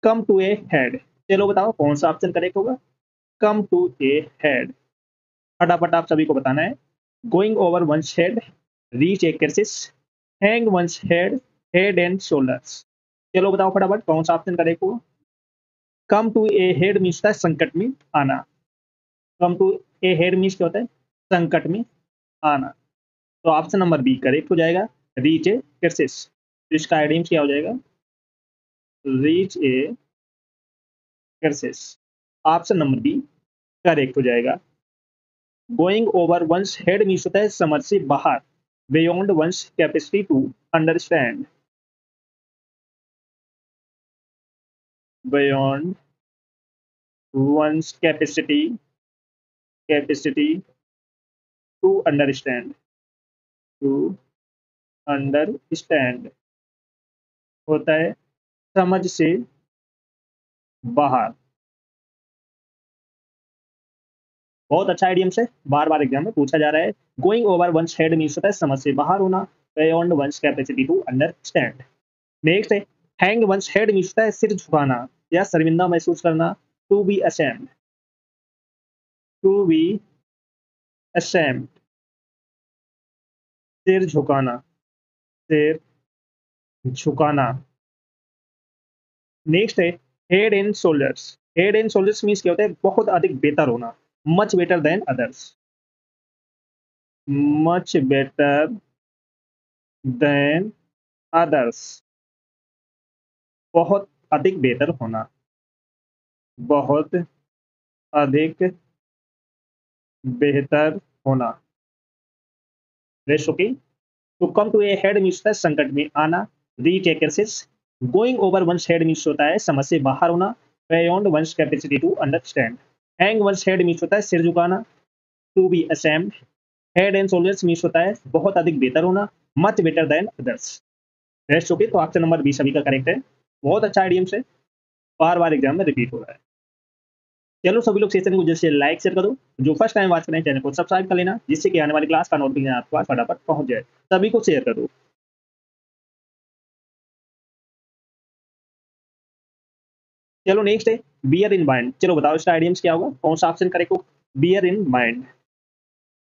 Come to a head. चलो बताओ कौन सा ऑप्शन करेक्ट होगा। कम टू ए हेड, फटाफट आप सभी को बताना है। Going over one's head, reach a crisis, hang one's head, head and shoulders. चलो बताओ फटाफट कौन सा ऑप्शन करेक्ट होगा। Come to a head means होता है संकट में आना। Come to a head means क्या होता है, संकट में आना। तो ऑप्शन नंबर बी करेक्ट हो जाएगा, रीच ए क्रिसिस। तो इसका आइडियम क्या हो जाएगा, reach a crisis. Option number b correct हो जाएगा। Going over one's head means होता है समझ से बाहर, beyond one's capacity to understand, beyond one's capacity to understand, to understand होता है समझ से बाहर। बहुत अच्छा आइडियम से बार बार एग्जाम में पूछा जा रहा है। Going over one's head means होता है समझ से बाहर होना, beyond one's capacity to understand. Next है हैंग वंस हेड मीन्स होता है सिर झुकाना या शर्मिंदा महसूस करना, to be ashamed, to be ashamed, सिर झुकाना, सिर झुकाना। नेक्स्ट है head and shoulders. Head and shoulders means क्या होता है बहुत अधिक बेहतर होना, much better than others, much better than others, बहुत अधिक बेहतर होना, बहुत अधिक बेहतर होना। ओके। तो come to a head means होता है संकट में आना, reach a crisis. Going over one's head means होता है समझ से बाहर होना, beyond one's capacity to understand. Hang one's head means होता है सिर झुकाना, to be ashamed. Head and shoulders means होता है बहुत अधिक बेहतर होना, much better than others. Rest okay. तो ऑप्शन नंबर बी सभी का करेक्ट है। बहुत अच्छा आइडियम से बार बार एग्जाम में रिपीट हो रहा है। चलो सभी लोग सेशन को जैसे लाइक शेयर करो, जो फर्स्ट टाइम वॉच करें चैनल को सब्सक्राइब कर लेना, जिससे कि आने वाली क्लास का नोटिफिकेशन आपके पास फटाफट पहुंच जाए। सभी को शेयर करो। चलो नेक्स्ट है बियर इन माइंड। चलो बताओ इसका आइडियम्स क्या होगा, कौन सा ऑप्शन करेक्ट हो। Bear in mind,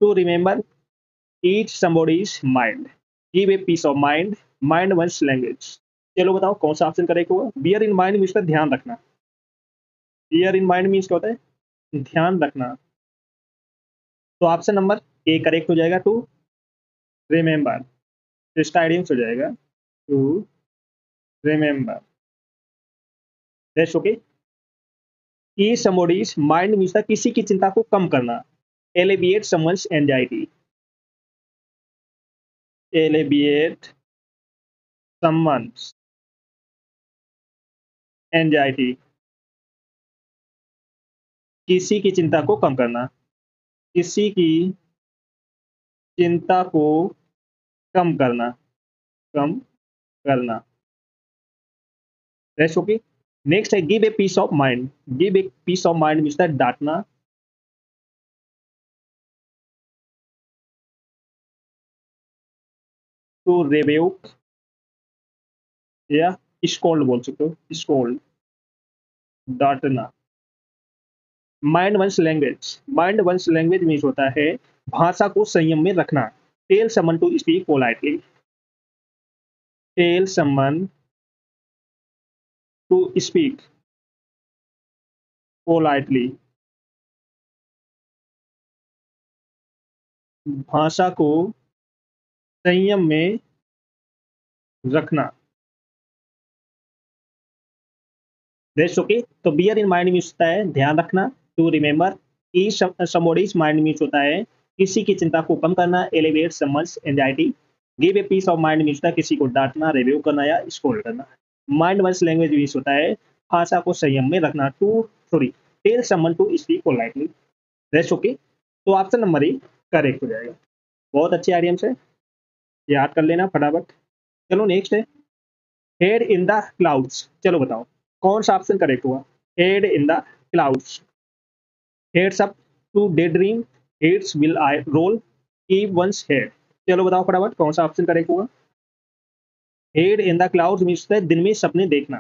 to remember, ease somebody's mind, give a piece of mind, mind one's language. चलो बताओ कौन सा ऑप्शन करेक्ट होगा। बियर इन माइंड मीन्स ध्यान रखना। बियर इन माइंड मीन्स क्या होता है, ध्यान रखना। तो ऑप्शन नंबर ए करेक्ट हो जाएगा, टू रिमेंबर। तो इसका आइडियम्स हो जाएगा to remember. That's okay. Ease somebody's mind means किसी की चिंता को कम करना, alleviate someone's anxiety, alleviate someone's anxiety, किसी की चिंता को कम करना, किसी की चिंता को कम करना, कम करना। That's okay. नेक्स्ट है give a piece of mind. Give a piece of mind means डांटना, टू रिब्यूक या स्कोल्ड बोल सकते हो, स्कोल्ड, डांटना। Mind one's language. Mind one's language means होता है भाषा को संयम में रखना, tell someone to speak politely, tell someone to speak politely, भाषा को संयम में रखना। That's okay. तो बियर इन माइंड मीन्स होता है ध्यान रखना, to remember, ease somebody's mind means होता है किसी की चिंता को कम करना, alleviate someone's anxiety. Give a piece of mind means होता है किसी को डांटना, रिव्यू करना या स्कोल्ड करना। माइंड वंस लैंग्वेज मीन्स होता है भाषा को संयम में रखना, to sorry tell someone to speak politely. That's okay. तो ऑप्शन नंबर ए करेक्ट हो जाएगा। बहुत अच्छे आइडियम से याद कर लेना फटाफट। चलो नेक्स्ट है हेड इन द क्लाउड्स। चलो बताओ कौन सा ऑप्शन करेक्ट हुआ। Head in the clouds, heads up, to daydream, heads will I roll, keep one's head. चलो बताओ फटाफट कौन सा ऑप्शन करेक्ट हुआ। Head in the clouds means दिन में सपने देखना,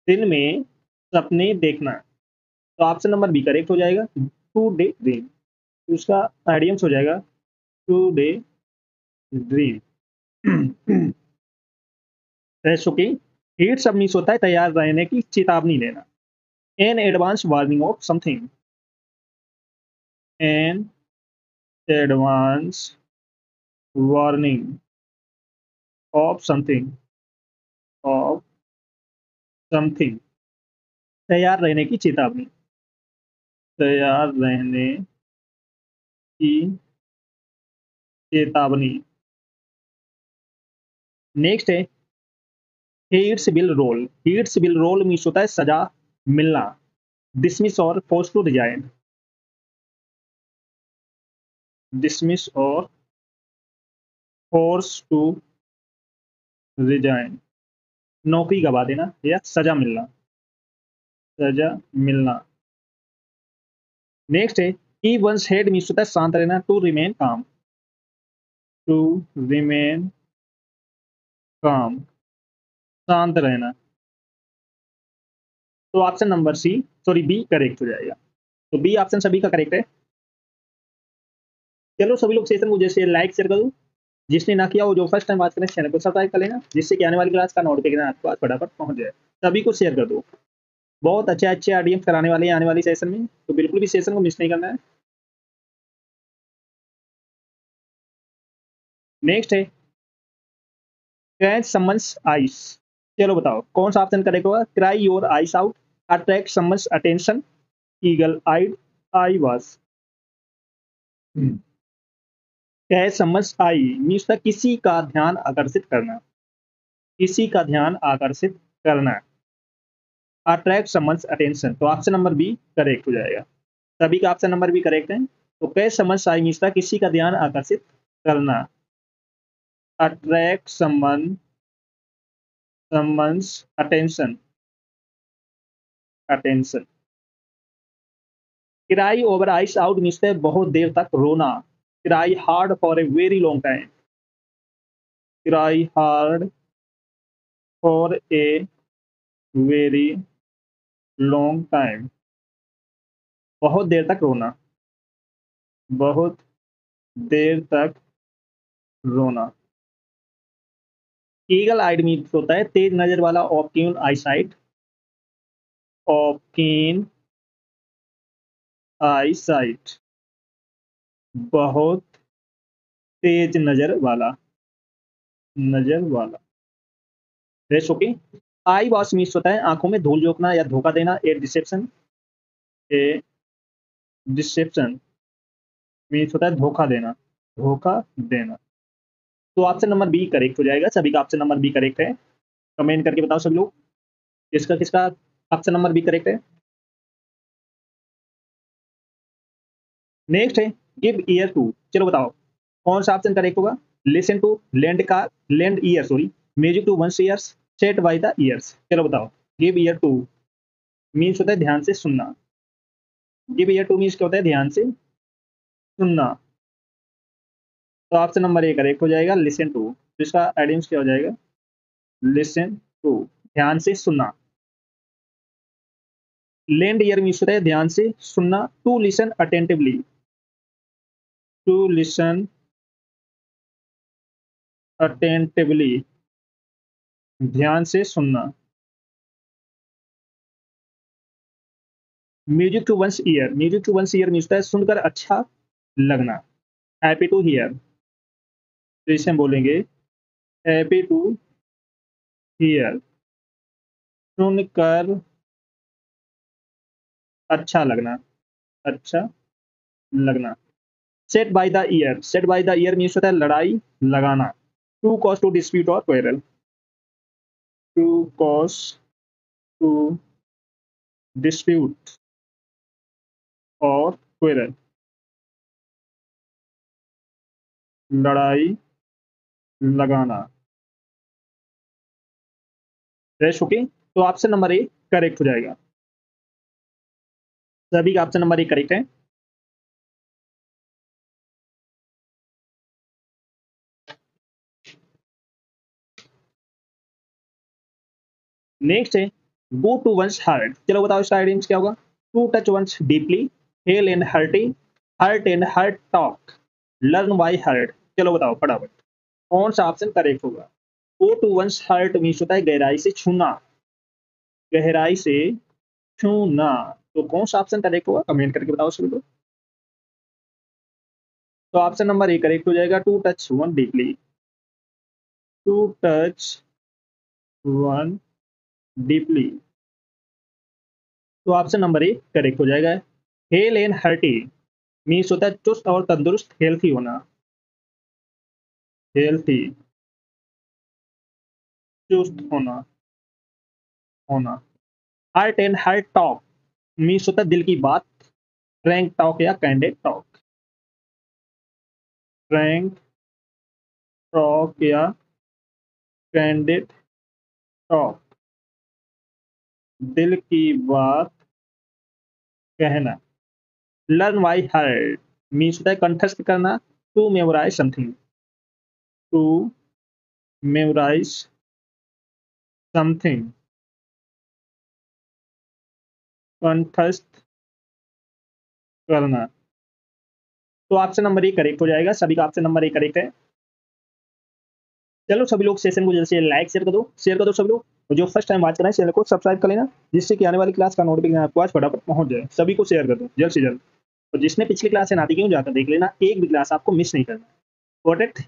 दिन में सपने देखना, तो ऑप्शन नंबर बी करेक्ट हो जाएगा, टू डे ड्रीम। उसका आइडियम्स हो जाएगा to daydream. Okay. Heads up means होता है तैयार रहने की चेतावनी लेना, an advance warning of something, an advance warning of something, of something, तैयार रहने की चेतावनी, तैयार रहने की चेतावनी। नेक्स्ट है heads will roll. Heads will roll means होता है सजा मिलना, डिसमिस और फोर्स टू रिजाइन, डिसमिस और फोर्स टू रिजाइन, नौकरी गवा देना या सजा मिलना, सजा मिलना। नेक्स्ट है की वंस हेड मीन्स होता है शांत रहना, to remain calm, to remain calm, शांत रहना। तो option number c, sorry b correct हो जाएगा। तो बी ऑप्शन सभी का करेक्ट है। चलो सभी लोग सेशन को जैसे लाइक शेयर कर दो, जिसने ना किया वो जो फर्स्ट टाइम बात करें चैनल को सब्सक्राइब कर लेना, जिससे कि आने वाली क्लास का नोटिफिकेशन आपके पास फटाफट पहुंच जाए। सभी को शेयर कर दो, बहुत अच्छे अच्छे आरडीएफ कराने वाले हैं आने वाली सेशन में, तो बिल्कुल भी सेशन को मिस नहीं करना है। नेक्स्ट है कैच समन्स आइस। चलो बताओ कौन सा ऑप्शन करेक्ट होगा, cry your eyes out, attract someone's attention, eagle eyed eyewash. Catch someone's eye means था किसी का ध्यान आकर्षित करना, किसी का ध्यान आकर्षित करना, अट्रैक्ट समन्स अटेंशन, तो ऑप्शन नंबर बी करेक्ट हो जाएगा। सभी का ऑप्शन नंबर भी करेक्ट है। तो कैच समन्स आई मीन्स था किसी का ध्यान आकर्षित करना, attract someone's attention, attention. Cry over ice out means है बहुत देर तक रोना, cry hard for a very long time, cry hard for a very long time, बहुत देर तक रोना, बहुत देर तक रोना। ईगल आइड मीन्स होता है तेज नजर वाला, ऑफ कीन आई साइट, ऑफ कीन आई साइट, बहुत तेज नजर वाला, नजर वाला। ओके। आई वॉश मीन्स होता है आंखों में धूल झोंकना या धोखा देना, ए डिसेप्शन, ए डिसेप्शन मीन्स होता है धोखा देना, धोखा देना। तो ऑप्शन नंबर बी करेक्ट हो जाएगा, सभी का ऑप्शन नंबर बी करेक्ट है। कमेंट करके बताओ सभी लोग किसका किसका ऑप्शन नंबर बी करेक्ट है। नेक्स्ट है गिव ईयर टू। चलो बताओ कौन सा ऑप्शन करेक्ट होगा, लिसन टू, लेंड का, lend ear sorry, music to one's ears, set by the ears. चलो बताओ गिव ईयर टू मीन्स होता है ध्यान से सुनना, गिव ईयर टू मीन्स क्या होता है ध्यान से सुनना, तो ऑप्शन नंबर ए करेक्ट हो जाएगा, लिसन टू। तो इसका एडियम्स क्या हो जाएगा, लिसन टू, ध्यान से सुनना। लेंड ईयर मीन्स होता है ध्यान से सुनना, to listen attentively, to listen attentively, ध्यान से सुनना। Music to one's ear, music to one's ear means होता है सुनकर अच्छा लगना, हैप्पी टू हियर, तो इसे हम बोलेंगे हैप्पी टू हियर, सुनकर अच्छा लगना, अच्छा लगना। Set by the ear, set by the ear means होता है लड़ाई लगाना, टू कॉज टू डिस्प्यूट और quarrel, to cause to dispute और क्वेरल, लड़ाई लगाना। Rest okay. तो ऑप्शन नंबर ए करेक्ट हो जाएगा, सभी का ऑप्शन नंबर ए करेक्ट है। नेक्स्ट है गो टू वंस हार्ट, चलो बताओ इसका आइडियम्स क्या होगा। To touch one's deeply, hale and hearty, heart and heart talk, learn by heart. चलो बताओ फटाफट कौन सा ऑप्शन करेक्ट होगा। Go to one's heart means होता है गहराई से छूना, गहराई से छूना। तो कौन सा ऑप्शन करेक्ट होगा कमेंट करके बताओ सभी को। तो ऑप्शन नंबर ए करेक्ट हो जाएगा, to touch one deeply, to touch one deeply. तो ऑप्शन नंबर ए करेक्ट हो जाएगा। हेल एंड हर्टी मीन्स होता है चुस्त और तंदुरुस्त, हेल्थी होना, हेल्थी, चुस्त होना, होना। Heart and heart talk means होता है दिल की बात, फ्रैंक टॉक या कैंडिड टॉक, फ्रैंक टॉक या कैंडिड टॉक, दिल की बात कहना। लर्न बाय हार्ट मीन्स होता है कंठस्थ करना, to memorise something, to memorise something, कंठस्थ करना। तो ऑप्शन नंबर ए करेक्ट हो जाएगा, सभी का ऑप्शन नंबर ए करेक्ट है। चलो सभी लोग सेशन को जल्द से लाइक शेयर कर दो सभी लोग। और जो फर्स्ट टाइम बात कर रहे हैं चैनल को सब्सक्राइब कर लेना, जिससे कि आने वाली क्लास का नोटिफिकेशन आपको आज फटाफट पहुंच जाए। सभी को शेयर कर दो जल्द से जल्द। और जिसने पिछली क्लास से नाती क्यों जाकर देख लेना, एक भी क्लास आपको मिस नहीं करना। Got it.